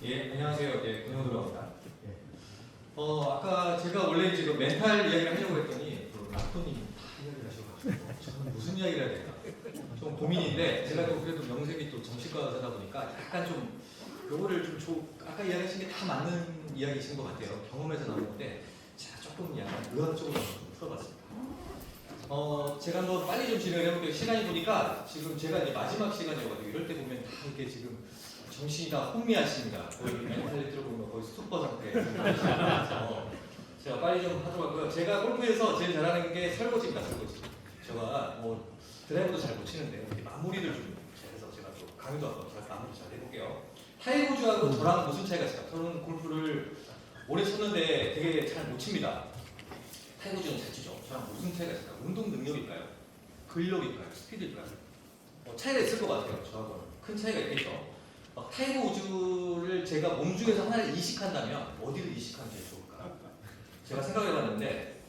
예, 안녕하세요. 예, 권영도입니다. 아까 제가 원래 지금 멘탈 이야기를 하려고 했더니 락토님이 다 이야기를 하셔가지고 저는 무슨 이야기를 해야 될까 좀 고민인데, 제가 또 그래도 명색이 또 정신과 의사다 보니까 약간 좀 요거를 좀 아까 이야기하신 게 다 맞는 이야기이신 것 같아요. 경험에서 나온 건데 제가 조금 약간 의학적으로 좀 풀어봤습니다. 제가 한번 빨리 좀 진행을 해볼게요. 시간이 보니까 지금 제가 이제 마지막 시간이어가지고 이럴 때 보면 다 이렇게 지금 정신이 다 혼미하십니다. 거의 멘탈리 들어보면 거의 스토퍼 상태에서 제가 빨리 좀 하도록 하고요. 제가 골프에서 제일 잘하는 게 설거지입니다. 설거지. 제가 드라이버도 잘 못 치는데 이렇게 마무리를 좀 잘해서 제가 또 강의도 한번 마무리 잘 해볼게요. 타이거즈하고 저랑 무슨 차이가 있을까? 저는 골프를 오래 쳤는데 되게 잘 못 칩니다. 타이거즈는 잘 치죠. 저랑 무슨 차이가 있을까? 운동 능력일까요? 근력일까요? 스피드일까요? 차이가 있을 것 같아요. 저하고는 큰 차이가 있겠죠. 타이거 우즈를 제가 몸중에서 하나를 이식한다면 어디를 이식하는 게 좋을까? 제가 생각해봤는데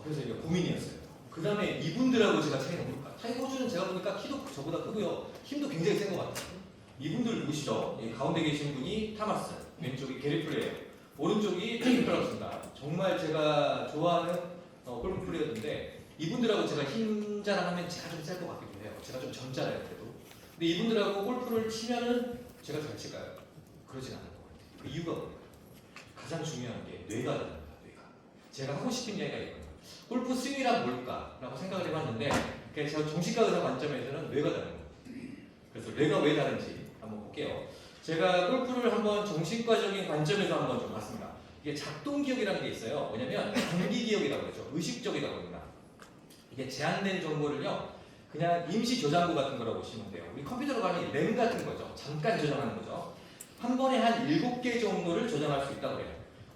그래서 이게 고민이었어요. 그 다음에 이분들하고 제가 차이는 뭘까? 타이거 우즈는 제가 보니까 키도 저보다 크고요, 힘도 굉장히 센 것 같아요. 이분들 누구시죠? 가운데 계신 분이 타마스, 왼쪽이 게리 플레이어, 오른쪽이 테이크 클럽입니다. 정말 제가 좋아하는 골프 플레이어인데 이분들하고 제가 힘 자랑하면 제가 좀 셀 것 같기도 해요. 제가 좀 젊잖아요, 그래도. 근데 이분들하고 골프를 치면은 제가 잘 칠까요? 그러진 않을 것 같아요. 그 이유가 뭘까요? 가장 중요한 게 뇌가 됩니다. 뇌가. 제가 하고 싶은 이야기가 있거든요. 골프 스윙이란 뭘까? 라고 생각을 해봤는데 제가 정신과 의사 관점에서는 뇌가 다른 거예요. 그래서 뇌가 왜 다른지 한번 볼게요. 제가 골프를 한번 정신과적인 관점에서 한번 좀 봤습니다. 이게 작동기억이라는 게 있어요. 뭐냐면 단기기억이라고 하죠. 의식적이라고 합니다. 이게 제한된 정보를요, 그냥 임시 저장고 같은 거라고 보시면 돼요. 우리 컴퓨터로 가면 램 같은 거죠. 잠깐 저장하는 거죠. 한 번에 한 7개 정도를 저장할 수 있다고 해요.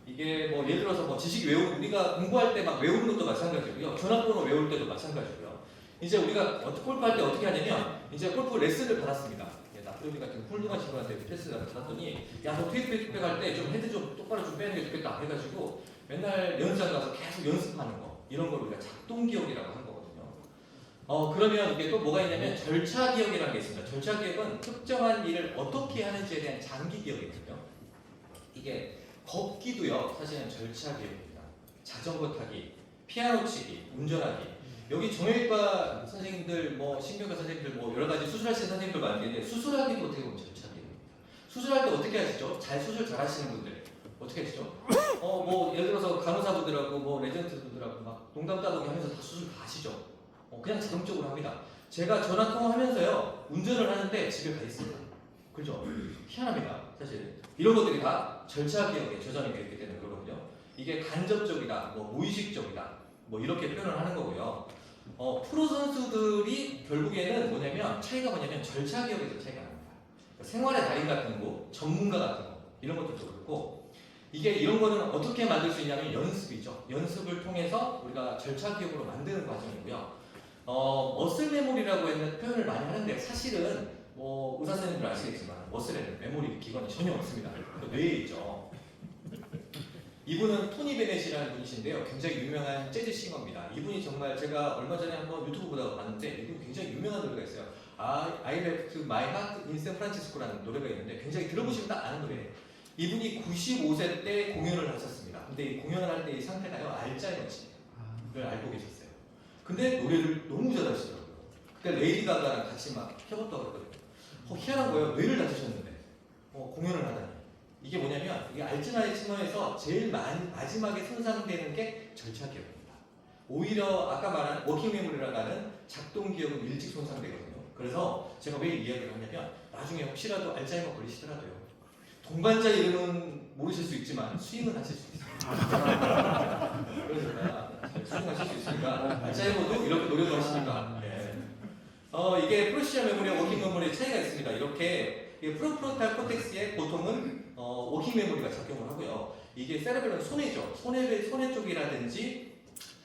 이게 예를 들어서 지식 외우는, 우리가 공부할 때 막 외우는 것도 마찬가지고요. 전화번호 외울 때도 마찬가지고요. 이제 우리가 골프할 때 어떻게 하냐면, 이제 골프 레슨을 받았습니다. 나프로비 같은 훌륭한 친구한테 패스를 받았더니, 야, 너 트윗백 할 때 좀 헤드 좀 똑바로 좀 빼는 게 좋겠다 해가지고 맨날 연습장 가서 계속 연습하는 거, 이런 걸 우리가 작동기억이라고 하는 거거든요. 그러면 이게 또 뭐가 있냐면 절차기억이라는 게 있습니다. 절차기억은 특정한 일을 어떻게 하는지에 대한 장기기억이거든요. 이게 걷기도요, 사실은 절차기억입니다. 자전거 타기, 피아노 치기, 운전하기. 여기 정형외과 선생님들, 신경과 선생님들, 여러 가지 수술하시는 선생님들 많은데 수술하기도 어떻게 보면 절차기억입니다. 수술할 때 어떻게 하시죠? 수술 잘 하시는 분들 어떻게 하시죠? 예를 들어서 간호사분들하고 레지던트분들하고 막 농담 따돌이 하면서 다 수술 다 하시죠. 그냥 자동적으로 합니다. 제가 전화 통화하면서요, 운전을 하는데 집에 가 있습니다. 그죠? 희한합니다. 사실 이런 것들이 다 절차 기억에 저장이 되어 있기 때문에 그러거든요. 이게 간접적이다, 무의식적이다, 이렇게 표현을 하는 거고요. 프로 선수들이 결국에는 차이가 뭐냐면 절차 기억에서 차이가 납니다. 그러니까 생활의 달인 같은 거, 전문가 같은 거, 이런 것들도 그렇고, 이게 이런 거는 어떻게 만들 수 있냐면 연습이죠. 연습을 통해서 우리가 절차 기억으로 만드는 과정이고요. 머슬 메모리라고 하는 표현을 많이 하는데, 사실은 의사 선생님들 아시겠지만 머슬에는 메모리 기관이 전혀 없습니다. 뇌에 있죠. 이분은 토니 베넷이라는 분이신데요, 굉장히 유명한 재즈 싱어입니다. 이분이 정말, 제가 얼마 전에 한번 유튜브 보다가 봤는데 이분 굉장히 유명한 노래가 있어요. I left my heart in San Francisco라는 노래가 있는데 굉장히 들어보시면 다 아는 노래예요. 이분이 95세 때 공연을 하셨습니다. 근데 이 공연을 할 때 이 상태가요, 알츠하이머를 알고 계셨어요. 근데 노래를 너무 잘하시더라고요. 그러니까 레이디 가가랑 같이 막 펴봤다고 그랬거든요. 희한한 거예요. 뇌를 다치셨는데 공연을 하다니. 이게 뭐냐면, 이게 알츠하이머에서 제일 마지막에 손상되는 게 절차기억입니다. 오히려 아까 말한 워킹 메모리라고 하는 작동기억은 일찍 손상되거든요. 그래서 제가 왜 이야기를 하냐면, 나중에 혹시라도 알츠하이머 걸리시더라도요, 동반자 이름은 모르실 수 있지만 스윙은 하실 수 있어요. 그러니까 스윙 하실 수 있으니까 알츠하이머도 이렇게 노력을 하시니까. 이게 프로시아 메모리와 워킹 메모리의 차이가 있습니다. 이렇게 프로프론탈 코텍스에 보통은 워킹 메모리가 작용을 하고요. 이게 세레벨은 손해죠. 손해 쪽이라든지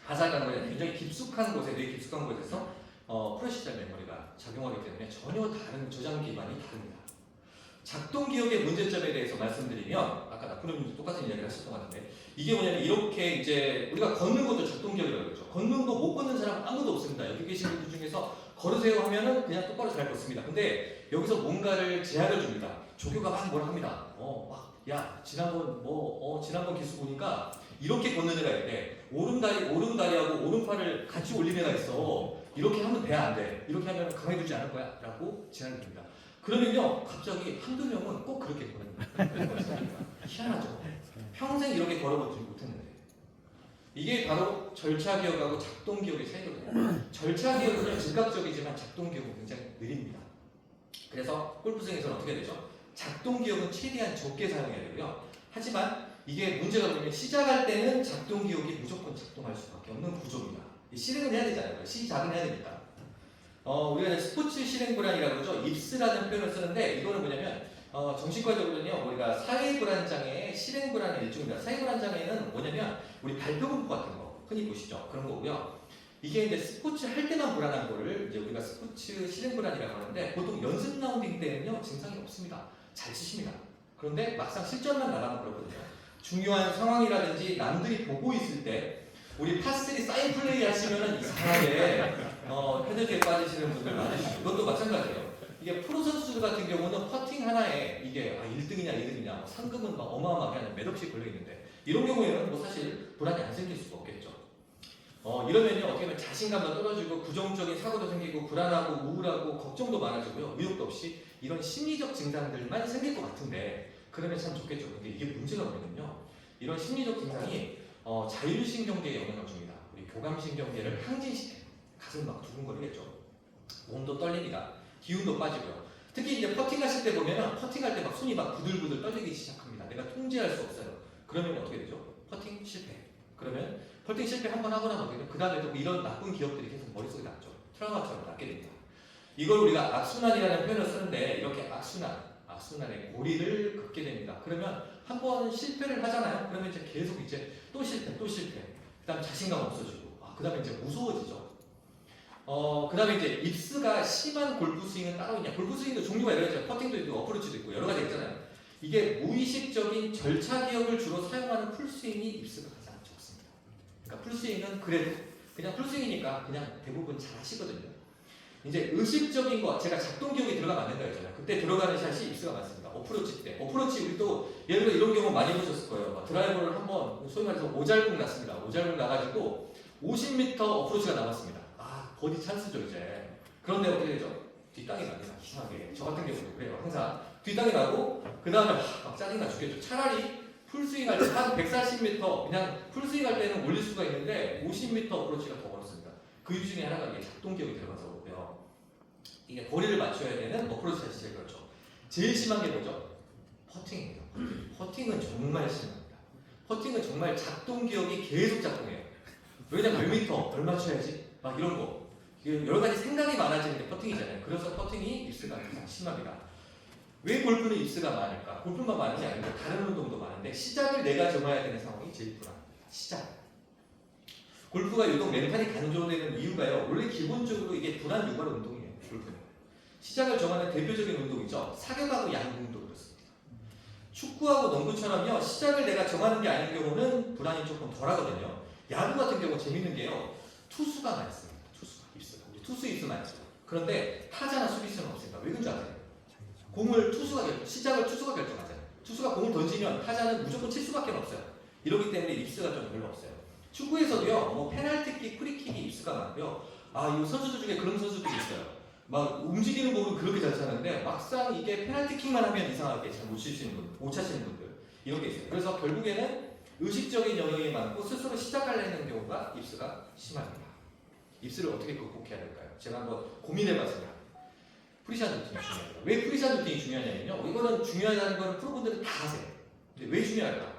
바사간거에 굉장히 깊숙한 곳에, 뇌 깊숙한 곳에서 프로시아 메모리가 작용하기 때문에 전혀 다른 저장 기반이 다릅니다. 작동 기억의 문제점에 대해서 말씀드리면, 아까 나프로님도 똑같은 이야기를 하셨던 것 같은데, 이게 뭐냐면, 이렇게 이제 우리가 걷는 것도 작동 기억이라고 그러죠. 걷는 거 못 걷는 사람 아무도 없습니다. 여기 계신 분들 중에서 걸으세요 하면은 그냥 똑바로 잘 걷습니다. 근데 여기서 뭔가를 제안을 줍니다. 조교가 막 뭐라 합니다. 야, 지난번 기수 보니까 이렇게 걷는 애가 있대. 오른다리하고 오른팔을 같이 올린 애가 있어. 이렇게 하면 돼, 안 돼? 이렇게 하면 강해지지 않을 거야? 라고 제안을 줍니다. 그러면요, 갑자기 한두 명은 꼭 그렇게 걸어요. 희한하죠? 평생 이렇게 걸어보지 못했는데. 이게 바로 절차기억하고 작동기억의 차이거든요. 절차기억은 즉각적이지만 작동기억은 굉장히 느립니다. 그래서 골프스윙에서는 어떻게 되죠? 작동기억은 최대한 적게 사용해야 되고요. 하지만 이게 문제가 뭐냐면 시작할 때는 작동기억이 무조건 작동할 수밖에 없는 구조입니다. 실행은 해야 되잖아요. 시작은 해야 되니까. 우리가 스포츠 실행 불안이라고 그러죠. 입스라는 표현을 쓰는데 이거는 뭐냐면 정신과적으로는요, 우리가 사회불안장애의 실행 불안의 일종입니다. 사회불안장애는 뭐냐면 우리 발표 공부 같은 거 흔히 보시죠. 그런 거고요. 이게 이제 스포츠 할 때만 불안한 거를 이제 우리가 스포츠 실행 불안이라고 하는데 보통 연습 라운딩 때는요 증상이 없습니다. 잘 치십니다. 그런데 막상 실전만 나가면 그렇거든요. 중요한 상황이라든지 남들이 보고 있을 때 우리 파3 사인 플레이 하시면은 이상하게 헤드기에 빠지시는 분들 많으시죠. 이것도 마찬가지예요. 이게 프로 선수들 같은 경우는 퍼팅 하나에 이게 1등이냐 2등이냐 상금은 막 어마어마하게 한 몇 억씩 걸려 있는데 이런 경우에는 뭐 사실 불안이 안 생길 수가 없겠죠. 이러면요 어떻게 보면 자신감도 떨어지고 부정적인 사고도 생기고 불안하고 우울하고 걱정도 많아지고요 의욕도 없이 이런 심리적 증상들만 생길 것 같은데 그러면 참 좋겠죠. 근데 이게 문제가 뭐냐면요 이런 심리적 증상이 자율신경계에 영향을 줍니다. 우리 교감신경계를 항진시켜요. 가슴 막 두근거리겠죠. 몸도 떨립니다. 기운도 빠지고요. 특히 이제 퍼팅 하실 때 보면은 퍼팅할 때 막 손이 막 부들부들 떨리기 시작합니다. 내가 통제할 수 없어요. 그러면 어떻게 되죠? 퍼팅 실패. 그러면 퍼팅 실패 한 번 하고 나면 어떻게 돼요? 그 다음에도 이런 나쁜 기억들이 계속 머릿속에 남죠. 트라우마처럼 남게 됩니다. 이걸 우리가 악순환이라는 표현을 쓰는데 이렇게 악순환의 고리를 긋게 됩니다. 그러면 한 번 실패를 하잖아요. 그러면 이제 계속 이제 또 실패. 그 다음 자신감 없어지고 그 다음에 이제 무서워지죠. 그 다음에 이제 입스가 심한 골프 스윙은 따로 있냐. 골프 스윙도 종류가 여러 가지죠. 퍼팅도 있고 어프로치도 있고 여러 가지 있잖아요. 이게 무의식적인 절차 기억을 주로 사용하는 풀스윙이 입스가 가장 적습니다. 그러니까 풀스윙은 그래도 그냥 풀스윙이니까 그냥 대부분 잘 하시거든요. 이제 의식적인 거 제가 작동 기억이 들어가면 안 된다고 했잖아요. 그때 들어가는 샷이 입스가 많습니다. 어프로치 때. 어프로치 우리도 예를 들어 이런 경우 많이 보셨을 거예요. 드라이버를 한번 소위 말해서 오잘공 났습니다. 오잘공 나가지고 50m 어프로치가 남았습니다. 버디 찬스죠 이제. 그런데 어떻게 되죠? 뒷땅이 납니다. 이상하게. 저 같은 경우도 그래요. 항상 뒷땅이 나고 그 다음에 막 짜증나 죽겠죠. 차라리 풀스윙 할 때 한 140m 그냥 풀스윙 할 때는 올릴 수가 있는데 50m 어프로치가 더 어렵습니다. 그 이유 중에 하나가 이게 작동기억이 들어가서 그렇고요. 이게 거리를 맞춰야 되는 어프로치 샷이 제일 그렇죠. 제일 심한 게 뭐죠? 퍼팅입니다. 퍼팅은 정말 심합니다. 퍼팅은 정말 작동기억이 계속 작동해요. 왜냐면 몇 미터 얼마 쳐야지 막 이런 거. 여러 가지 생각이 많아지는 게 퍼팅이잖아요. 그래서 퍼팅이 입스가 가장 심합니다. 왜 골프는 입스가 많을까? 골프만 많은지 아니고 다른 운동도 많은데 시작을 내가 정해야 되는 상황이 제일 불안합니다. 시작. 골프가 유독 멘탈이 강조되는 이유가요. 원래 기본적으로 이게 불안 유발 운동이에요. 골프는. 시작을 정하는 대표적인 운동이죠. 사격하고 야구도 그렇습니다. 축구하고 농구처럼요. 시작을 내가 정하는 게 아닌 경우는 불안이 조금 덜하거든요. 야구 같은 경우 재밌는 게요. 투수가 많습니다. 투수 입수 많죠. 그런데 타자나 수비수는 없습니다. 왜 그런지 아세요? 공을 시작을 투수가 결정하잖아요. 투수가 공을 던지면 타자는 무조건 칠 수밖에 없어요. 이러기 때문에 입수가 좀 별로 없어요. 축구에서도요, 뭐 페널티킥, 프리킥이 입수가 많고요. 이 선수들 중에 그런 선수들이 있어요. 막 움직이는 부분 그렇게 잘 차는데 막상 이게 페널티킥만 하면 이상하게 잘 못 치시는 분들, 못 차시는 분들 이런 게 있어요. 그래서 결국에는 의식적인 영역이 많고 스스로 시작하려는 경우가 입수가 심합니다. 입술을 어떻게 극복해야 될까요? 제가 한번 고민해봤습니다. 프리샷 루틴이 중요합니다. 왜 프리샷 루틴이 중요하냐면요. 이거는 중요하다는 건 프로분들은 다 아세요. 근데 왜 중요할까?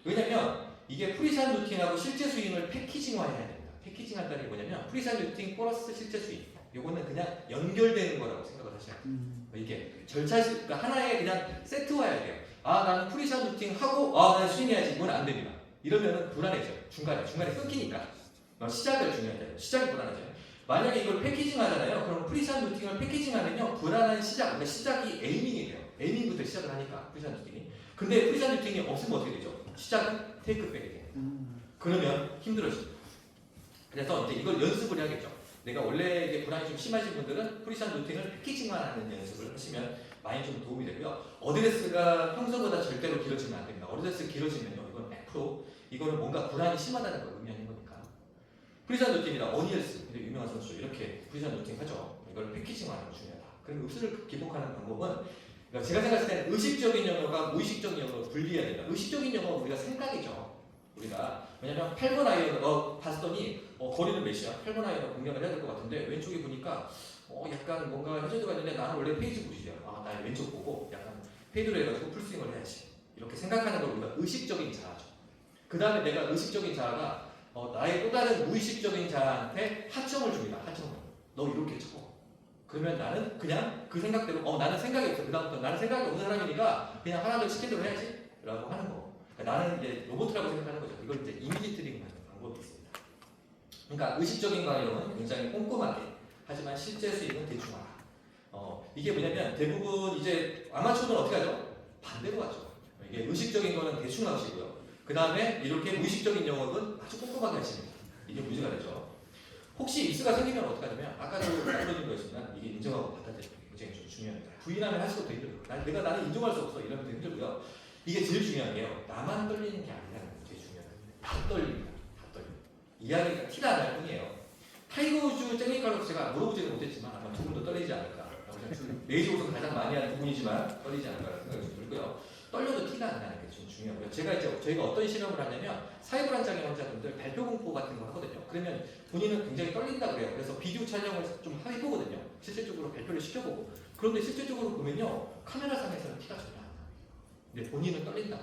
왜냐면 이게 프리샷 루틴하고 실제 스윙을 패키징화해야 됩니다. 패키징한다는 게 뭐냐면 프리샷 루틴 플러스 실제 스윙. 이거는 그냥 연결되는 거라고 생각을 하셔야 돼요. 이게 그러니까 하나의 그냥 세트화해야 돼요. 나는 프리샷 루틴 하고 나는 스윙해야지. 이건 안 됩니다. 이러면은 불안해져요. 중간에 끊기니까. 시작을 중요하잖아요. 시작이 불안하죠. 만약에 이걸 패키징 하잖아요. 그럼 프리샷 루팅을 패키징 하면요. 불안한 시작, 그러니까 시작이 에이밍이 돼요. 에이밍부터 시작을 하니까 프리샷 루팅이. 근데 프리샷 루팅이 없으면 어떻게 되죠? 시작은 테이크백이 돼요. 그러면 힘들어집니다. 그래서 이제 이걸 연습을 해야겠죠. 내가 원래 이게 불안이 좀 심하신 분들은 프리션 루틴을 패키징만 하는 연습을 하시면 많이 좀 도움이 되고요. 어드레스가 평소보다 절대로 길어지면 안 됩니다. 어드레스 길어지면요, 이건 100% 이거는 뭔가 불안이 심하다는 걸 의미하는 거니까. 프리션 루틴이다. 어니엘스, 굉장히 유명한 선수 이렇게 프리션 루틴 하죠. 이걸 패키징하는 게 중요하다. 그럼 흡수를 기복하는 방법은 그러니까 제가 생각했을 때는 의식적인 영어가 무의식적인 영어로 분리해야 된다. 의식적인 영어는 우리가 생각이죠. 우리가 왜냐면 8번 아이언을 봤더니 거리는 몇이야? 8번 아이언을 공략을 해야 될 것 같은데 왼쪽에 보니까 약간 뭔가 해저드가 있는데 나는 원래 페이지 보시죠. 나 왼쪽 보고 약간 페이드로 해가지고 풀스윙을 해야지. 이렇게 생각하는 걸 우리가 의식적인 자아죠. 그 다음에 내가 의식적인 자아가 나의 또 다른 무의식적인 자아한테 하청을 줍니다. 하청을. 너 이렇게 쳐. 그러면 나는 그냥 그 생각대로 나는 생각이 없어. 그 다음부터 나는 생각이 없는 사람이니까 그냥 하나를 시킨 대로 해야지 라고 하는 거. 그러니까 나는 이제 로봇이라고 생각하는 거죠. 이걸 이제 이미지 트릭 하는 방법이 있습니다. 그러니까 의식적인 관용은 굉장히 꼼꼼하게 하지만 실제 수익은 대충 알아. 이게 뭐냐면 대부분 이제 아마추어는 어떻게 하죠? 반대로 하죠. 이게 의식적인 거는 대충 하시고요. 그 다음에 이렇게 무의식적인 영역은 아주 꼼꼼하게 하십니다. 이게 문제가 되죠. 혹시 미스가 생기면 어떻게 하냐면 아까도 말씀드린 거였지만 이게 인정하고 받아들이는 게 굉장히 좀 중요합니다. 부인하면 할수록 더 힘들어요. 나는 인정할 수 없어 이러면 더 힘들고요. 이게 제일 중요한 게요. 나만 떨리는 게 아니라는 게 제일 중요해요. 다 떨립니다. 다 떨려요. 이야기가 티가 날 뿐이에요. 타이거 우즈 tek니컬로 제가 물어보지는 못했지만 아마 두 분도 떨리지 않을까. 레이저 우승 가장 많이 하는 부분이지만 떨리지 않을까라는 생각이 좀 들고요. 떨려도 티가 안 나는 게 좀 중요하고요. 저희가 어떤 실험을 하냐면 사이버란 장애 환자분들 발표 공포 같은 거 하거든요. 그러면 본인은 굉장히 떨린다 그래요. 그래서 비디오 촬영을 좀 해보거든요. 실질적으로 발표를 시켜보고. 그런데 실질적으로 보면요. 카메라 상에서는 티가 전혀 안 나요. 근데 본인은 떨린다.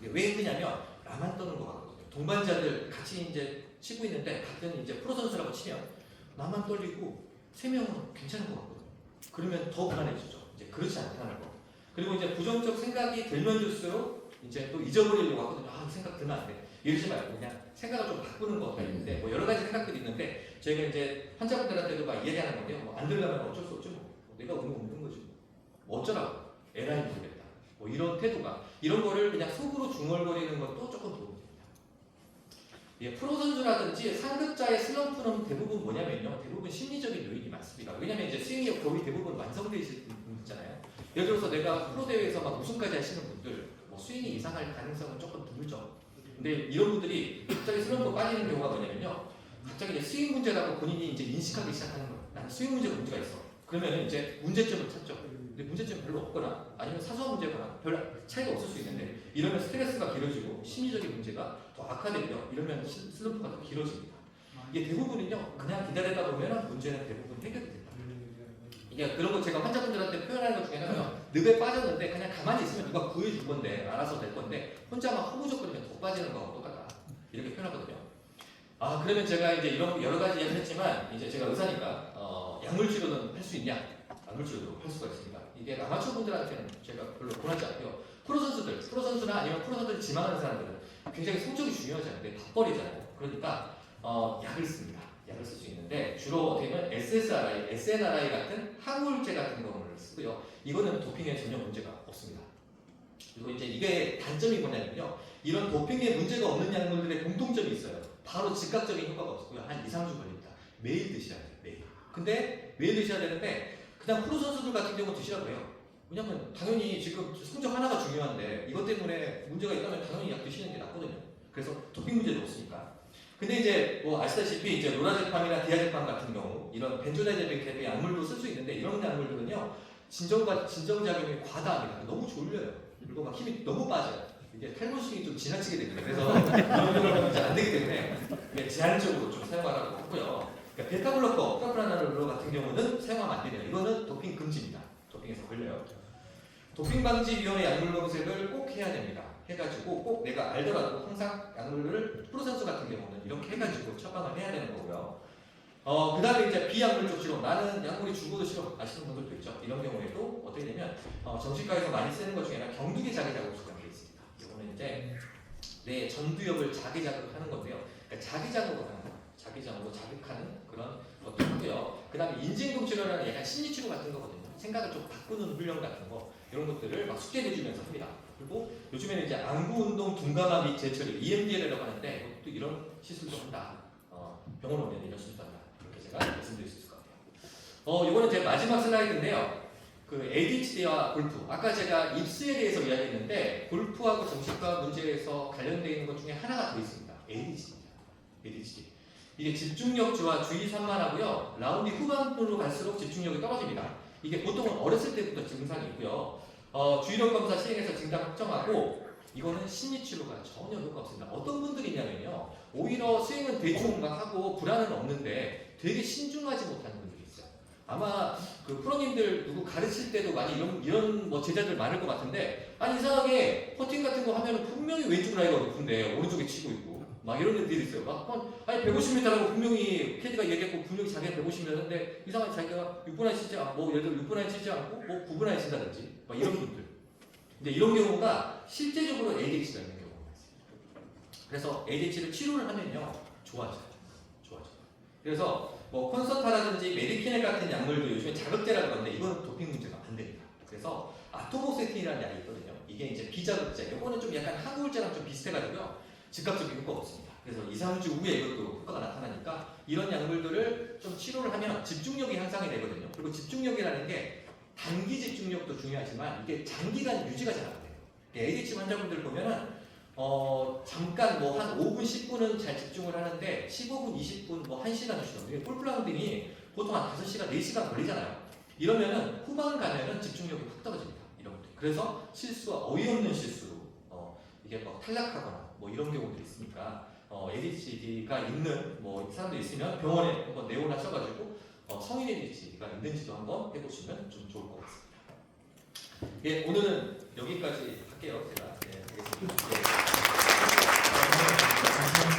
왜 힘드냐면 나만 떠는 것 같거든요. 동반자들 같이 이제 치고 있는데 같은 이제 프로 선수라고 치면 나만 떨리고 3명은 괜찮은 것 같거든요. 그러면 더 불안해지죠. 이제 그렇지 않다는 거. 그리고 이제 부정적 생각이 들면 들수록 이제 또 잊어버리려고 하거든요. 이 생각 들면 안 돼. 이러지 말고 그냥 생각을 좀 바꾸는 것가 있는데 뭐 여러 가지 생각들이 있는데 저희가 이제 환자분들한테도 막 이야기하는 건데요. 안 들어가면 어쩔 수 없죠. 내가 없는 거지. 어쩌라고. 에라이 모르겠다. 이런 태도가 이런 거를 그냥 속으로 중얼거리는 것도 조금 도움이 됩니다. 프로 선수라든지 상급자의 슬럼프는 대부분 뭐냐면요. 대부분 심리적인 요인이 많습니다. 왜냐면 이제 스윙이 거의 대부분 완성되어 있는 분이잖아요. 예를 들어서 내가 프로 대회에서 막 우승까지 하시는 분들 스윙이 이상할 가능성은 조금 드물죠. 근데 이런 분들이 갑자기 슬럼프 빠지는 경우가 뭐냐면요. 갑자기 이제 스윙 문제라고 본인이 이제 인식하기 시작하는 거예요. 나는 스윙 문제가 있어. 그러면 이제 문제점을 찾죠. 근데 문제점이 별로 없거나 아니면 사소한 문제거나 별 차이가 없을 수 있는데 이러면 스트레스가 길어지고 심리적인 문제가 더 악화되고요. 이러면 슬럼프가 더 길어집니다. 이게 대부분은요. 그냥 기다리다 보면 문제는 대부분 해결이 됩니다. 이게 그런 거 제가 환자분들한테 표현하는 것 중에 하나는 늪에 빠졌는데 그냥 가만히 있으면 누가 구해줄 건데 알아서 될 건데 혼자 막 허무적거리면 더 빠지는 거하고 똑같다. 이렇게 표현하거든요. 그러면 제가 이제 이런 여러 가지 이야기를 했지만 이제 제가 의사니까 약물 치료는 할 수 있냐? 약물 치료도 할 수가 있습니다. 이게 아마추어 분들한테는 제가 별로 권하지 않고요. 프로 선수나 아니면 프로 선수를 지망하는 사람들은 굉장히 성적이 중요하지 않은데 밥벌이잖아요. 그러니까 약을 씁니다. 약을 쓸 수 있는데 주로 어떻게 보면 SSRI, SNRI 같은 항우울제 같은 거를 쓰고요. 이거는 도핑에 전혀 문제가 없습니다. 그리고 이제 이게 단점이 뭐냐면요. 이런 도핑에 문제가 없는 약물들의 공통점이 있어요. 바로 즉각적인 효과가 없고요. 한 2, 3주 걸립니다. 매일 드셔야 돼요. 매일. 근데 매일 드셔야 되는데 그냥 프로 선수들 같은 경우는 드시라고 해요. 왜냐면 당연히 지금 성적 하나가 중요한데 이것 때문에 문제가 있다면 당연히 약 드시는 게 낫거든요. 그래서 도핑 문제도 없으니까. 근데 이제 뭐 아시다시피 이제 로라제팜이나 디아제팜 같은 경우 이런 벤조다이제픽 약물도 쓸 수 있는데 이런 약물들은요 진정작용이 과다합니다. 너무 졸려요. 그리고 막 힘이 너무 빠져요. 이게 탈모식이 좀 지나치게 됩니다. 그래서 이런 경우는 이제 안 되기 때문에 제한적으로 좀 사용하라고 하고요. 그러니까 베타블로커, 프라프라나롤 같은 경우는 사용하면 안 되네요. 이거는 도핑 금지입니다. 도핑에서 걸려요. 도핑방지위원회 약물 검색을 꼭 해야 됩니다. 해가지고 꼭 내가 알더라도 항상 약물을 프로 선수 같은 경우는 이렇게 해가지고 처방을 해야 되는 거고요. 그 다음에 이제 비약물적 치료. 나는 약물이 죽어도 싫어. 아시는 분들도 있죠. 이런 경우에도 어떻게 되면 정신과에서 많이 쓰는 것 중에 하나 경두기 자기자극술이라는 게 있습니다. 이거는 이제 내 전두엽을 자기자극하는 건데요. 그러니까 자기자극을 하는 거예요. 자기자극으로 자극하는 그런 것도 하고요. 그 다음에 인지행동 치료라는 약간 심리치료 같은 거거든요. 생각을 좀 바꾸는 훈련 같은 거 이런 것들을 막 숙제해주면서 합니다. 그리고 요즘에는 이제 안구운동 둔감화 및 재처리 EMDR이라고 하는데 또 이런 시술도 한다. 병원 오면 이런 시술도 한다. 제가 말씀드릴 수 있을 것 같아요. 이거는 제 마지막 슬라이드인데요. 그 ADHD와 골프, 아까 제가 입수에 대해서 이야기했는데 골프하고 정신과 문제에서 관련되어 있는 것 중에 하나가 더 있습니다. ADHD입니다. ADHD. 이게 집중력주와 주의 산만하고요. 라운드 후반으로 갈수록 집중력이 떨어집니다. 이게 보통은 어렸을 때부터 증상이 있고요. 주의력 검사 시행해서 증상 확정하고 이거는 심리치료가 전혀 효과 없습니다. 어떤 분들이냐면요. 오히려 스윙은 대충 막 하고 불안은 없는데 되게 신중하지 못하는 분들이 있어요. 아마 그 프로님들 누구 가르칠 때도 많이 이런 뭐 제자들 많을 것 같은데 아니 이상하게 퍼팅 같은 거 하면 분명히 왼쪽 라이가 높은데 오른쪽에 치고 있고 막 이런 애들이 있어요. 막 아니 150m라고 분명히 캐디가 얘기했고 분명히 자기가 150m 하는데 이상하게 자기가 6분 안에 치지 않고 뭐 예를 들어 6분 안에 치지 않고 뭐 9분 안에 친다든지 막 이런 분들. 근데 이런 경우가 실제적으로 ADHD가 있는 경우가 있어요. 그래서 ADHD를 치료를 하면요 좋아져요. 그래서 뭐 콘서타라든지 메디키넬 같은 약물도 요즘에 자극제라고 하는데 이거는 도핑 문제가 안 됩니다. 그래서 아토모세틴이라는 약이 있거든요. 이게 이제 비자극제. 이거는 좀 약간 항우울제랑 좀 비슷해가지고요. 즉각적인 효과가 없습니다. 그래서 2, 3주 후에 이것도 효과가 나타나니까 이런 약물들을 좀 치료를 하면 집중력이 향상이 되거든요. 그리고 집중력이라는 게 단기 집중력도 중요하지만 이게 장기간 유지가 잘 안 돼요. ADHD 환자분들 보면은 잠깐 뭐 한 5분, 10분은 잘 집중을 하는데 15분, 20분, 뭐 1시간 주시면 골프라운딩이 보통 한 5시간, 4시간 걸리잖아요. 이러면은 후반 가면은 집중력이 확 떨어집니다. 이런 것들. 그래서 실수가 어이없는 실수로 이게 막 탈락하거나 뭐 이런 경우도 있으니까 ADHD가 있는 뭐 사람들 있으면 병원에 한번 내원하셔가지고 성인 ADHD가 있는지도 한번 해보시면 좀 좋을 것 같습니다. 예, 오늘은 여기까지 할게요. 제가. 예, 알겠습니다. 예.